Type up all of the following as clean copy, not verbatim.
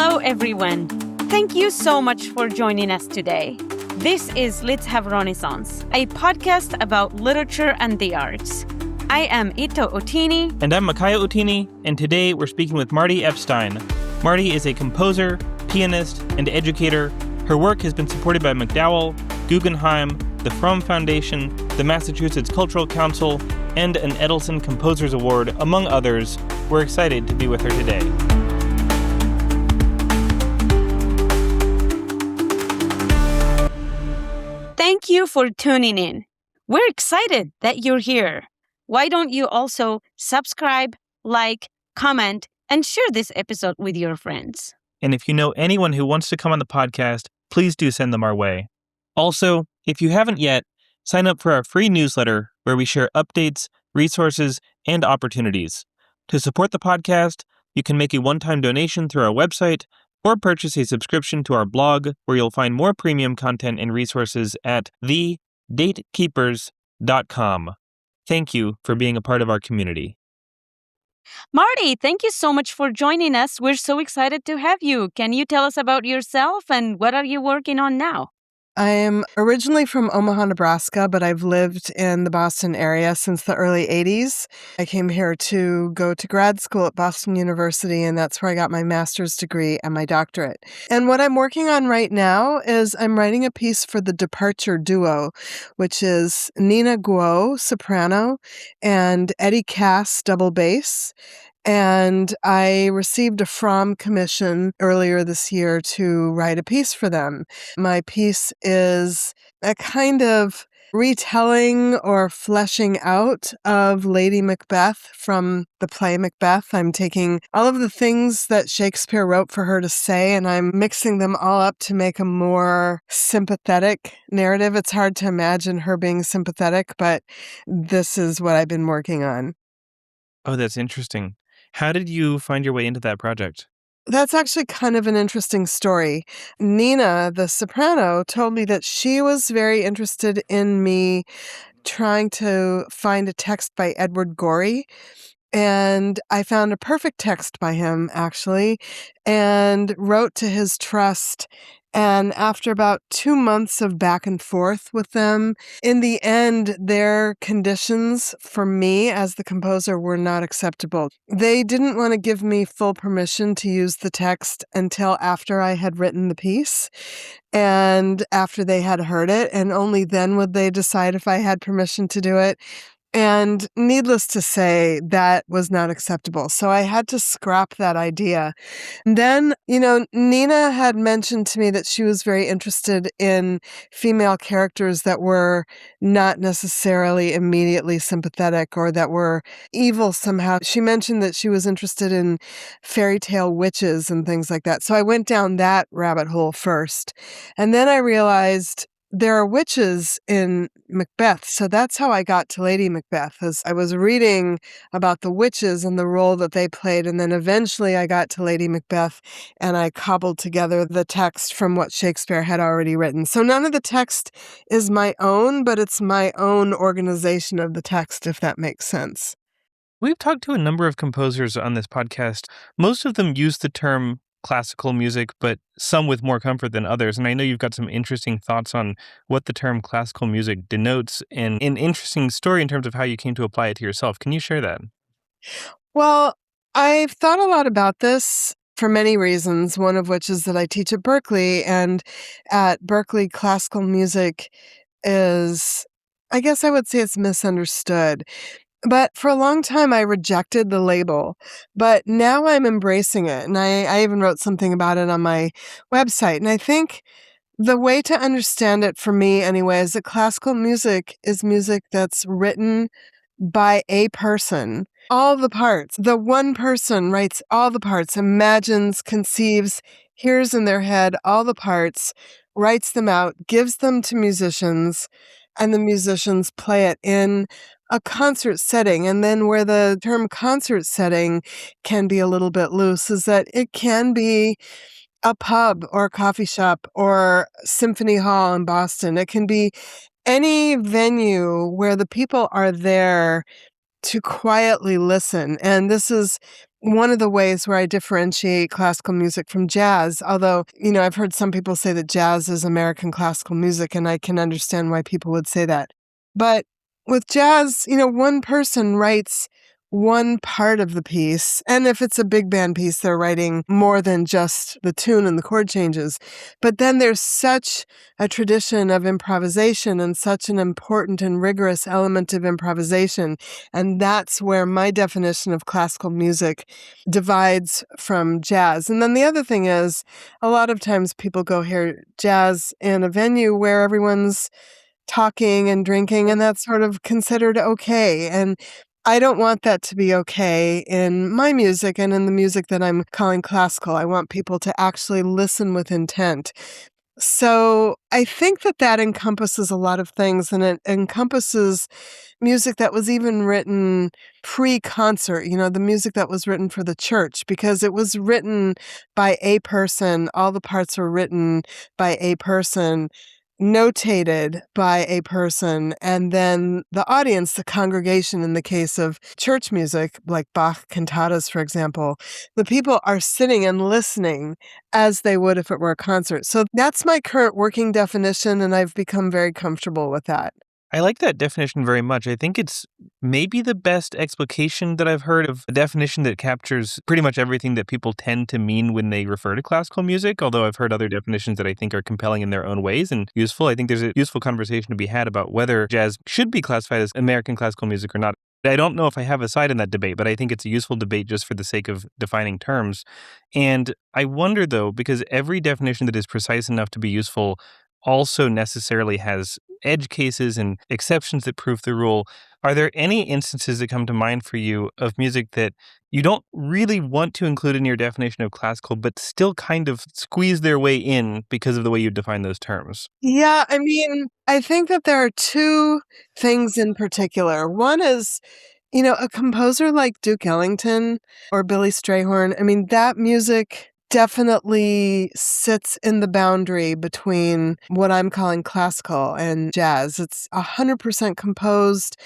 Hello, everyone. Thank you so much for joining us today. This is Let's Have Renaissance, a podcast about literature and the arts. I am Ito Otini. And I'm Makaya Otini, and today we're speaking with Marti Epstein. Marti is a composer, pianist, and educator. Her work has been supported by MacDowell, Guggenheim, the Fromm Foundation, the Massachusetts Cultural Council, and an Edelson Composers Award, among others. We're excited to be with her today. Thank you for tuning in. We're excited that you're here. Why don't you also subscribe, like, comment, and share this episode with your friends? And if you know anyone who wants to come on the podcast, please do send them our way. Also, if you haven't yet, sign up for our free newsletter where we share updates, resources, and opportunities. To support the podcast, you can make a one-time donation through our website or purchase a subscription to our blog where you'll find more premium content and resources at thedatekeepers.com. Thank you for being a part of our community. Marti, thank you so much for joining us. We're so excited to have you. Can you tell us about yourself and what are you working on now? I am originally from Omaha, Nebraska, but I've lived in the Boston area since the early 80s. I came here to go to grad school at Boston University, and that's where I got my master's degree and my doctorate. And what I'm working on right now is I'm writing a piece for the Departure Duo, which is Nina Guo, soprano, and Eddie Cass, double bass. And I received a Fromm commission earlier this year to write a piece for them. My piece is a kind of retelling or fleshing out of Lady Macbeth from the play Macbeth. I'm taking all of the things that Shakespeare wrote for her to say, and I'm mixing them all up to make a more sympathetic narrative. It's hard to imagine her being sympathetic, but this is what I've been working on. Oh, that's interesting. How did you find your way into that project? That's actually kind of an interesting story. Nina, the soprano, told me that she was very interested in me trying to find a text by Edward Gorey. And I found a perfect text by him, actually, and wrote to his trust. And after about 2 months of back and forth with them, in the end, their conditions for me as the composer were not acceptable. They didn't want to give me full permission to use the text until after I had written the piece and after they had heard it, and only then would they decide if I had permission to do it. And needless to say, that was not acceptable. So I had to scrap that idea. And then, Nina had mentioned to me that she was very interested in female characters that were not necessarily immediately sympathetic or that were evil somehow. She mentioned that she was interested in fairy tale witches and things like that. So I went down that rabbit hole first. And then I realized there are witches in Macbeth, so that's how I got to Lady Macbeth, as I was reading about the witches and the role that they played, and then eventually I got to Lady Macbeth, and I cobbled together the text from what Shakespeare had already written. So none of the text is my own, but it's my own organization of the text, if that makes sense. We've talked to a number of composers on this podcast. Most of them use the term classical music, but some with more comfort than others. And I know you've got some interesting thoughts on what the term classical music denotes and an interesting story in terms of how you came to apply it to yourself. Can you share that? Well, I've thought a lot about this for many reasons, one of which is that I teach at Berkeley, and at Berkeley, classical music is, I guess I would say it's misunderstood. But for a long time, I rejected the label, but now I'm embracing it. And I even wrote something about it on my website. And I think the way to understand it for me anyway is that classical music is music that's written by a person. All the parts. The one person writes all the parts, imagines, conceives, hears in their head all the parts, writes them out, gives them to musicians, and the musicians play it in a concert setting. And then where the term concert setting can be a little bit loose is that it can be a pub or a coffee shop or Symphony Hall in Boston. It can be any venue where the people are there to quietly listen. And this is one of the ways where I differentiate classical music from jazz. Although, I've heard some people say that jazz is American classical music, and I can understand why people would say that. But with jazz, one person writes one part of the piece. And if it's a big band piece, they're writing more than just the tune and the chord changes. But then there's such a tradition of improvisation and such an important and rigorous element of improvisation. And that's where my definition of classical music divides from jazz. And then the other thing is, a lot of times people go hear jazz in a venue where everyone's talking and drinking, and that's sort of considered okay. And I don't want that to be okay in my music and in the music that I'm calling classical. I want people to actually listen with intent. So I think that encompasses a lot of things, and it encompasses music that was even written pre-concert, the music that was written for the church, because it was written by a person. All the parts were written by a person, notated by a person, and then the audience, the congregation, in the case of church music, like Bach cantatas, for example, the people are sitting and listening as they would if it were a concert. So that's my current working definition, and I've become very comfortable with that. I like that definition very much. I think it's maybe the best explication that I've heard of a definition that captures pretty much everything that people tend to mean when they refer to classical music, although I've heard other definitions that I think are compelling in their own ways and useful. I think there's a useful conversation to be had about whether jazz should be classified as American classical music or not. I don't know if I have a side in that debate, but I think it's a useful debate just for the sake of defining terms. And I wonder, though, because every definition that is precise enough to be useful also necessarily has edge cases and exceptions that prove the rule. Are there any instances that come to mind for you of music that you don't really want to include in your definition of classical, but still kind of squeeze their way in because of the way you define those terms? Yeah, I think that there are two things in particular. One is, a composer like Duke Ellington or Billy Strayhorn. That music definitely sits in the boundary between what I'm calling classical and jazz. It's 100% composed.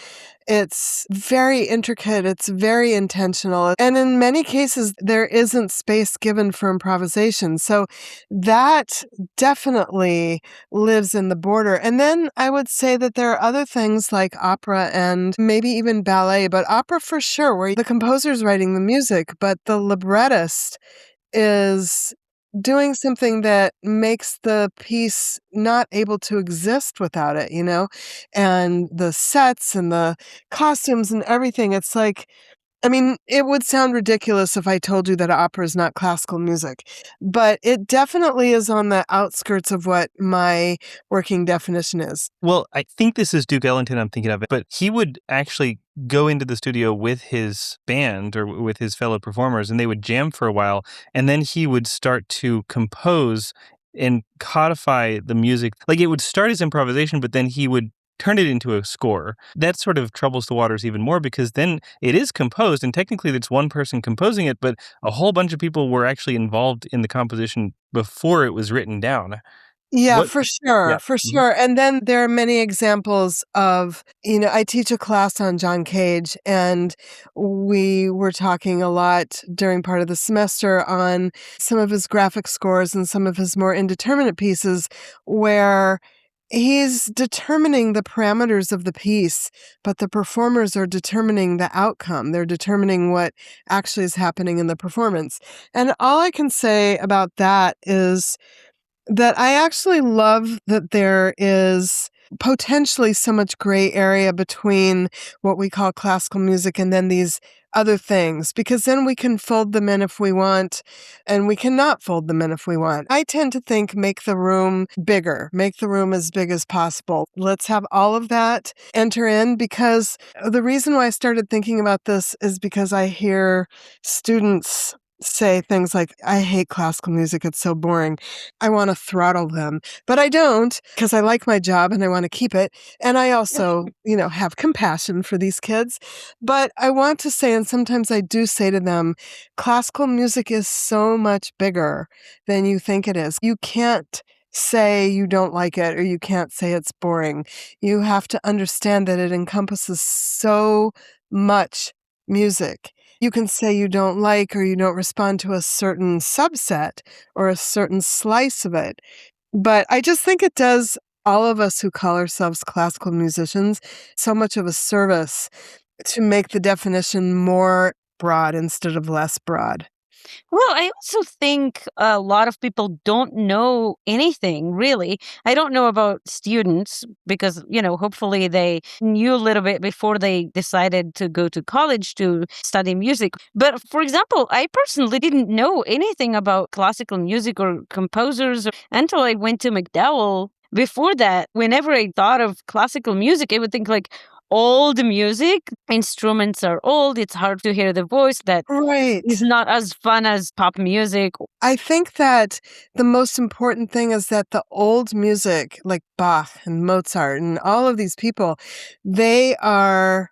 It's very intricate. It's very intentional. And in many cases, there isn't space given for improvisation. So that definitely lives in the border. And then I would say that there are other things like opera and maybe even ballet, but opera for sure, where the composer's writing the music, but the librettist is doing something that makes the piece not able to exist without it, and the sets and the costumes and everything. It's like, it would sound ridiculous if I told you that opera is not classical music, but it definitely is on the outskirts of what my working definition is. Well, I think this is Duke Ellington I'm thinking of, but he would actually go into the studio with his band or with his fellow performers, and they would jam for a while, and then he would start to compose and codify the music. Like, it would start as improvisation, but then he would turn it into a score. That sort of troubles the waters even more because then it is composed, and technically it's one person composing it, but a whole bunch of people were actually involved in the composition before it was written down. Yeah, What? for sure, Yeah. for sure. And then there are many examples of, I teach a class on John Cage, and we were talking a lot during part of the semester on some of his graphic scores and some of his more indeterminate pieces where he's determining the parameters of the piece, but the performers are determining the outcome. They're determining what actually is happening in the performance. And all I can say about that is that I actually love that there is potentially so much gray area between what we call classical music and then these other things, because then we can fold them in if we want, and we cannot fold them in if we want. I tend to think make the room bigger, make the room as big as possible. Let's have all of that enter in, because the reason why I started thinking about this is because I hear students say things like, I hate classical music, it's so boring. I want to throttle them. But I don't, because I like my job and I want to keep it. And I also, have compassion for these kids. But I want to say, and sometimes I do say to them, classical music is so much bigger than you think it is. You can't say you don't like it, or you can't say it's boring. You have to understand that it encompasses so much music. You can say you don't like or you don't respond to a certain subset or a certain slice of it. But I just think it does all of us who call ourselves classical musicians so much of a service to make the definition more broad instead of less broad. Well, I also think a lot of people don't know anything really. I don't know about students because, hopefully they knew a little bit before they decided to go to college to study music. But for example, I personally didn't know anything about classical music or composers until I went to McDowell. Before that, whenever I thought of classical music, I would think like, old music, instruments are old, it's hard to hear the voice, that is Right. not as fun as pop music. I think that the most important thing is that the old music, like Bach and Mozart and all of these people, they are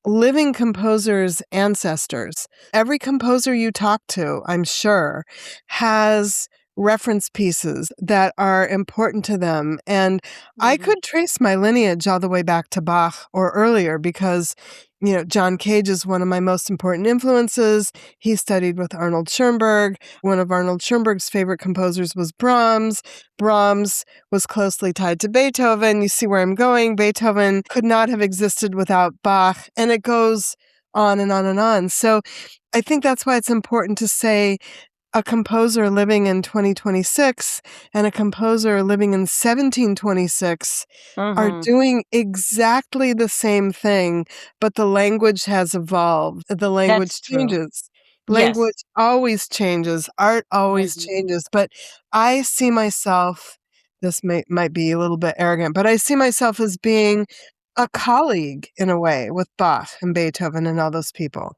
living composers' ancestors. Every composer you talk to, I'm sure, has reference pieces that are important to them. And I Mhm. could trace my lineage all the way back to Bach or earlier because, John Cage is one of my most important influences. He studied with Arnold Schoenberg. One of Arnold Schoenberg's favorite composers was Brahms. Brahms was closely tied to Beethoven. You see where I'm going. Beethoven could not have existed without Bach, and it goes on and on and on. So I think that's why it's important to say a composer living in 2026 and a composer living in 1726 are Mhm. doing exactly the same thing, but the language has evolved. The That's language true. changes. Yes. Language always changes. Art always Mhm. changes. But I see myself, this might be a little bit arrogant, but I see myself as being a colleague in a way with Bach and Beethoven and all those people.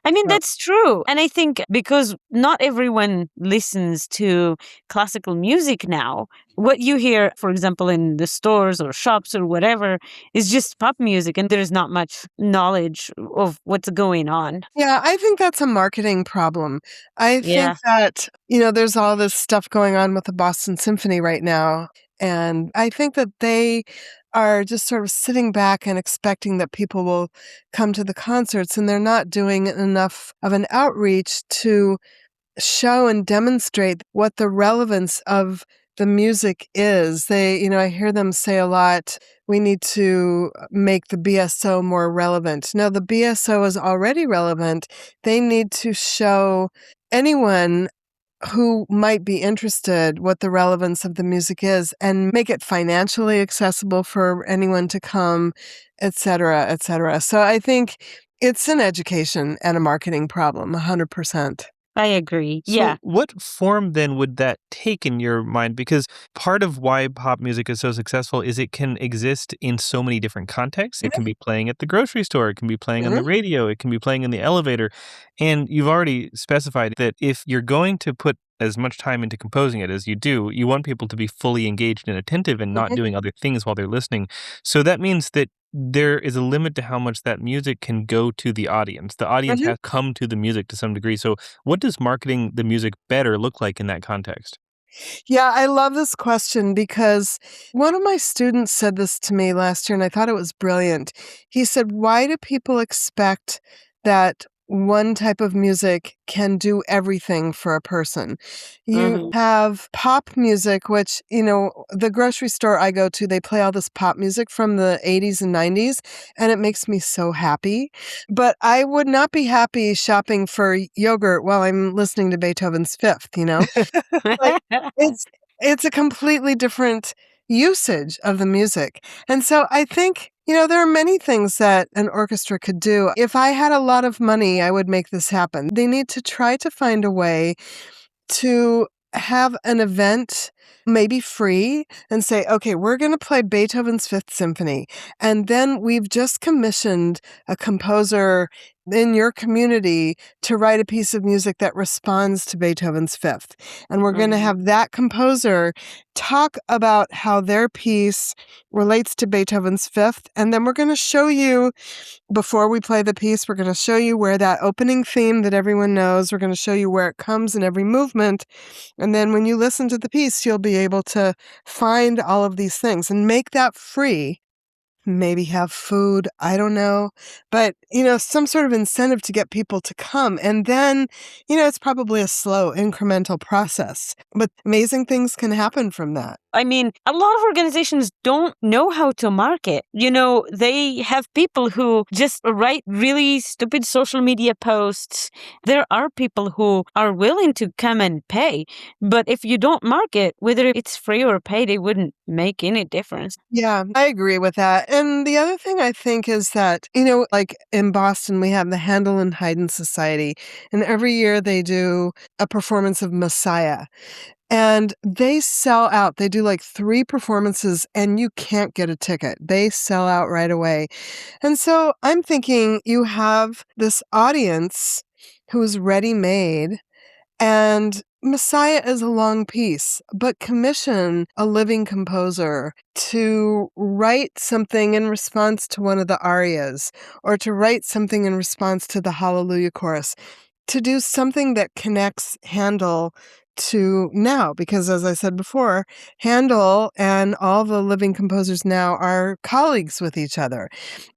I mean, So, that's true. And I think because not everyone listens to classical music now, what you hear, for example, in the stores or shops or whatever, is just pop music, and there's not much knowledge of what's going on. yeah, I think that's a marketing problem. I think Yeah. that, there's all this stuff going on with the Boston Symphony right now. And I think that they are just sort of sitting back and expecting that people will come to the concerts, and they're not doing enough of an outreach to show and demonstrate what the relevance of the music is. I hear them say a lot, we need to make the BSO more relevant. No, the BSO is already relevant. They need to show anyone who might be interested what the relevance of the music is and make it financially accessible for anyone to come, et cetera, et cetera. So I think it's an education and a marketing problem, 100%. I agree. So, Yeah. what form then would that take in your mind? Because part of why pop music is so successful is it can exist in so many different contexts. It can be playing at the grocery store, it can be playing on the Mhm. radio, it can be playing in the elevator. And you've already specified that if you're going to put as much time into composing it as you do, you want people to be fully engaged and attentive and not Mhm. doing other things while they're listening. So that means that there is a limit to how much that music can go to the audience. The audience Mhm. has come to the music to some degree. So what does marketing the music better look like in that context? Yeah, I love this question because one of my students said this to me last year, and I thought it was brilliant. He said, why do people expect that one type of music can do everything for a person? You Mhm. have pop music, which, the grocery store I go to, they play all this pop music from the 80s and 90s, and it makes me so happy. But I would not be happy shopping for yogurt while I'm listening to Beethoven's Fifth. Like, it's it's a completely different usage of the music, and so I think, there are many things that an orchestra could do. If I had a lot of money, I would make this happen. They need to try to find a way to have an event, maybe free, and say, okay, we're going to play Beethoven's Fifth Symphony. And then we've just commissioned a composer in your community to write a piece of music that responds to Beethoven's Fifth. And we're going to Mhm. have that composer talk about how their piece relates to Beethoven's Fifth. And then we're going to show you before we play the piece, we're going to show you where that opening theme that everyone knows, we're going to show you where it comes in every movement. And then when you listen to the piece, you'll be able to find all of these things and make that free. maybe have food, I don't know. But, some sort of incentive to get people to come. And then, it's probably a slow, incremental process. But amazing things can happen from that. I mean, a lot of organizations don't know how to market. They have people who just write really stupid social media posts. There are people who are willing to come and pay. But if you don't market, whether it's free or paid, it wouldn't make any difference. Yeah, I agree with that. And the other thing I think is that, like in Boston, we have the Handel and Haydn Society, and every year they do a performance of Messiah. And they sell out. They do like 3 performances and you can't get a ticket. They sell out right away. And so I'm thinking you have this audience who's ready-made, and Messiah is a long piece, but commission a living composer to write something in response to one of the arias, or to write something in response to the Hallelujah chorus, to do something that connects Handel to now, because as I said before, Handel and all the living composers now are colleagues with each other.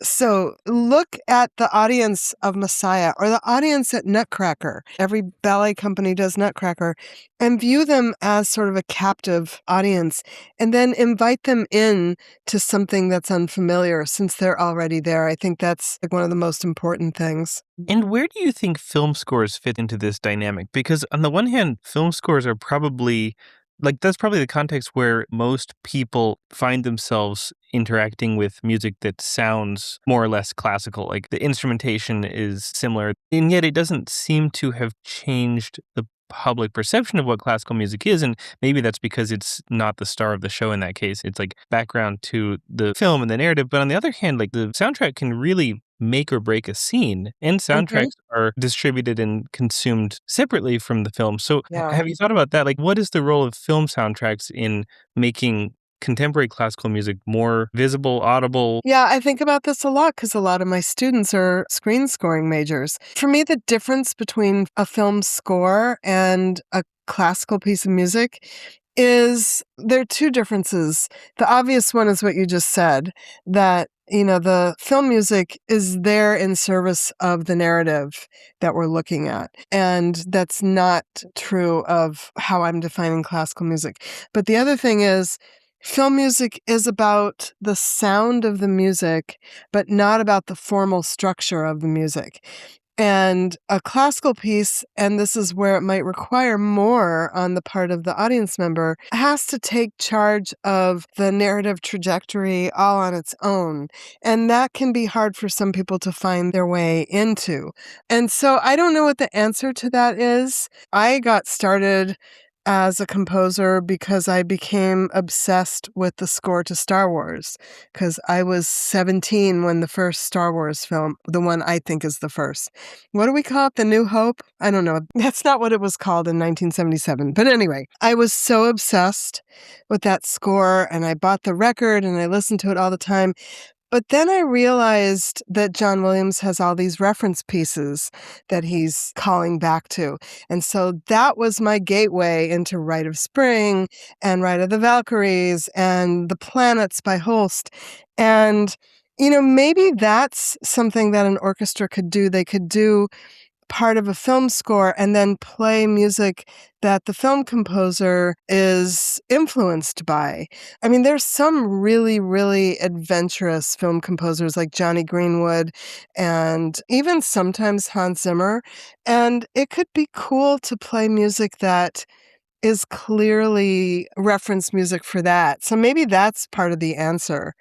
So look at the audience of Messiah or the audience at Nutcracker. Every ballet company does Nutcracker, and view them as sort of a captive audience, and then invite them in to something that's unfamiliar since they're already there. I think that's like one of the most important things. And where do you think film scores fit into this dynamic? Because on the one hand, film scores are probably that's probably the context where most people find themselves interacting with music that sounds more or less classical. Like the instrumentation is similar, and yet it doesn't seem to have changed the public perception of what classical music is. And maybe that's because it's not the star of the show in that case. It's like background to the film and the narrative. But on the other hand, like the soundtrack can really make or break a scene, and Mhm. soundtracks are distributed and consumed separately from the film. So Yeah. have you thought about that? Like, what is the role of film soundtracks in making contemporary classical music more visible, audible? Yeah, I think about this a lot because a lot of my students are screen scoring majors. For me, the difference between a film score and a classical piece of music is there are 2 differences. The obvious one is what you just said, that, the film music is there in service of the narrative that we're looking at. And that's not true of how I'm defining classical music. But the other thing is, film music is about the sound of the music, but not about the formal structure of the music. And a classical piece, and this is where it might require more on the part of the audience member, has to take charge of the narrative trajectory all on its own. And that can be hard for some people to find their way into. And so I don't know what the answer to that is. I got started as a composer because I became obsessed with the score to Star Wars, because I was 17 when the first Star Wars film, the one I think is the first. What do we call it? The New Hope? I don't know. That's not what it was called in 1977. But anyway, I was so obsessed with that score, and I bought the record and I listened to it all the time. But then I realized that John Williams has all these reference pieces that he's calling back to. And so that was my gateway into Rite of Spring and Rite of the Valkyries and The Planets by Holst. And, maybe that's something that an orchestra could do. They could do part of a film score and then play music that the film composer is influenced by. I mean, there's some really, really adventurous film composers like Johnny Greenwood and even sometimes Hans Zimmer. And it could be cool to play music that is clearly reference music for that. So maybe that's part of the answer.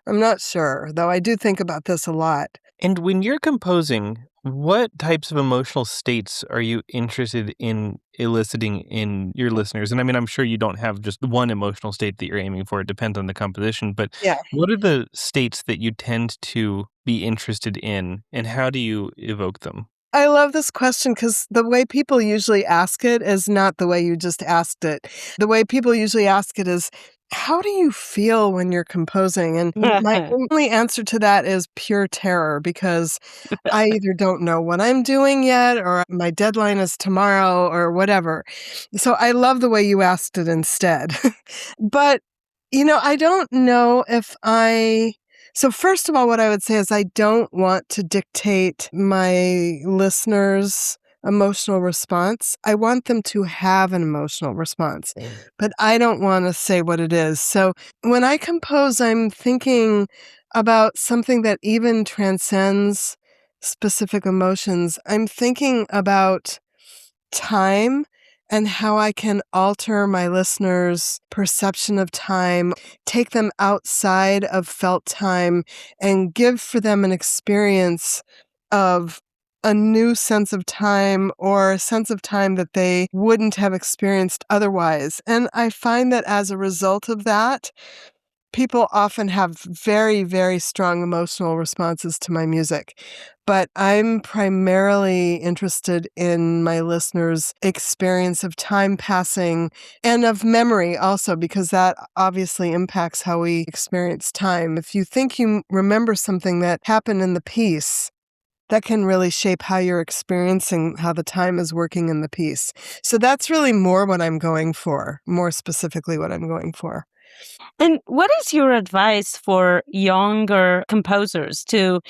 I'm not sure, though I do think about this a lot. And when you're composing, what types of emotional states are you interested in eliciting in your listeners? And I mean, I'm sure you don't have just one emotional state that you're aiming for. It depends on the composition. But Yeah. what are the states that you tend to be interested in, and how do you evoke them? I love this question because the way people usually ask it is not the way you just asked it. The way people usually ask it is, how do you feel when you're composing? And my only answer to that is pure terror, because I either don't know what I'm doing yet, or my deadline is tomorrow, or whatever. So I love the way you asked it instead. But, I don't know if I So first of all, what I would say is I don't want to dictate my listeners' emotional response. I want them to have an emotional response, but I don't want to say what it is. So when I compose, I'm thinking about something that even transcends specific emotions. I'm thinking about time and how I can alter my listeners' perception of time, take them outside of felt time, and give for them an experience of a new sense of time or a sense of time that they wouldn't have experienced otherwise. And I find that as a result of that, people often have very, very strong emotional responses to my music, but I'm primarily interested in my listeners' experience of time passing and of memory also, because that obviously impacts how we experience time. If you think you remember something that happened in the piece, that can really shape how you're experiencing how the time is working in the piece. So that's really more what I'm going for, more specifically what I'm going for. And what is your advice for younger composers to,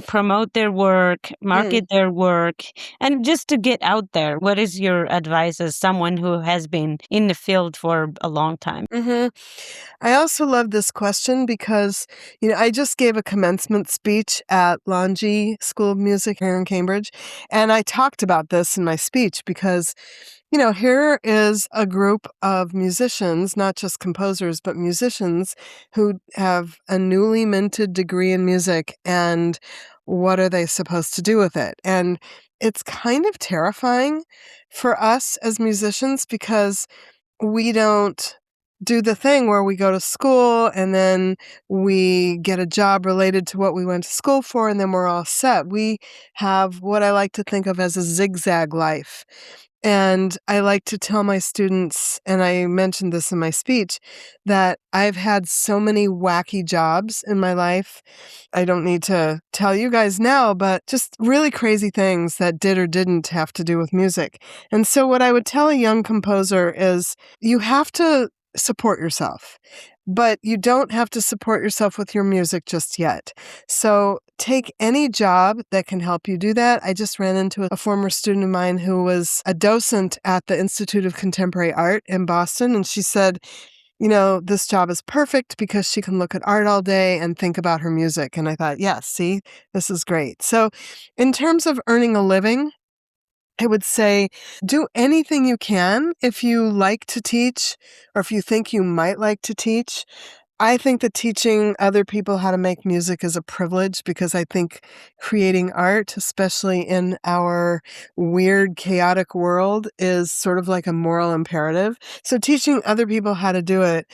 promote their work, Mm. market their work, and just to get out there? What is your advice as someone who has been in the field for a long time? hmm I also love this question because, I just gave a commencement speech at Longy School of Music here in Cambridge, and I talked about this in my speech because, here is a group of musicians, not just composers, but musicians who have a newly minted degree in music, and what are they supposed to do with it? And it's kind of terrifying for us as musicians because we don't do the thing where we go to school and then we get a job related to what we went to school for and then we're all set. We have what I like to think of as a zigzag life. And I like to tell my students, and I mentioned this in my speech, that I've had so many wacky jobs in my life. I don't need to tell you guys now, but just really crazy things that did or didn't have to do with music. And so what I would tell a young composer is you have to support yourself, but you don't have to support yourself with your music just yet. So take any job that can help you do that. I just ran into a former student of mine who was a docent at the Institute of Contemporary Art in Boston, and she said, this job is perfect because she can look at art all day and think about her music. And I thought, yeah, see, this is great. So in terms of earning a living, I would say do anything you can if you like to teach or if you think you might like to teach. I think that teaching other people how to make music is a privilege because I think creating art, especially in our weird, chaotic world, is sort of like a moral imperative. So teaching other people how to do it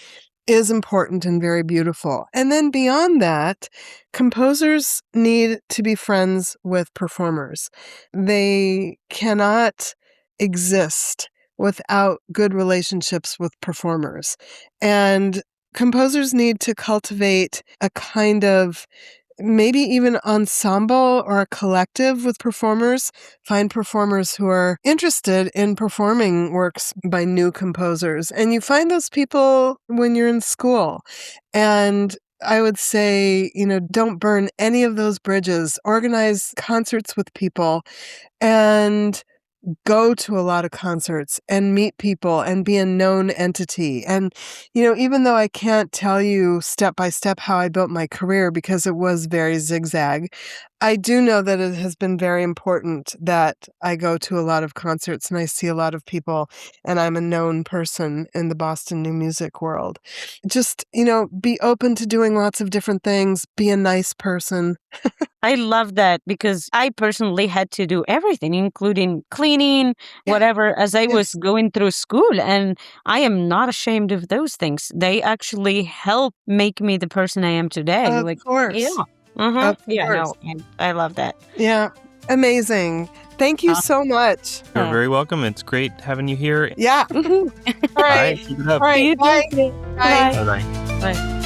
is important and very beautiful. And then beyond that, composers need to be friends with performers. They cannot exist without good relationships with performers. And composers need to cultivate a kind of maybe even ensemble or a collective with performers. Find performers who are interested in performing works by new composers. And you find those people when you're in school. And I would say, don't burn any of those bridges. Organize concerts with people and go to a lot of concerts and meet people and be a known entity. And, even though I can't tell you step by step how I built my career because it was very zigzag, I do know that it has been very important that I go to a lot of concerts and I see a lot of people and I'm a known person in the Boston new music world. Just, be open to doing lots of different things, be a nice person. I love that because I personally had to do everything, including cleaning, Yeah. whatever, as I Yeah. was going through school. And I am not ashamed of those things. They actually help make me the person I am today. Of Like, yeah. course. Of Yeah, course. no, I love that. Yeah. Amazing. Thank you Uh, so much. You're very welcome. It's great having you here. Yeah. mhm. All All right. right, keep it up. All See right. you Bye. Tuesday. Bye. Bye. Bye bye. Bye.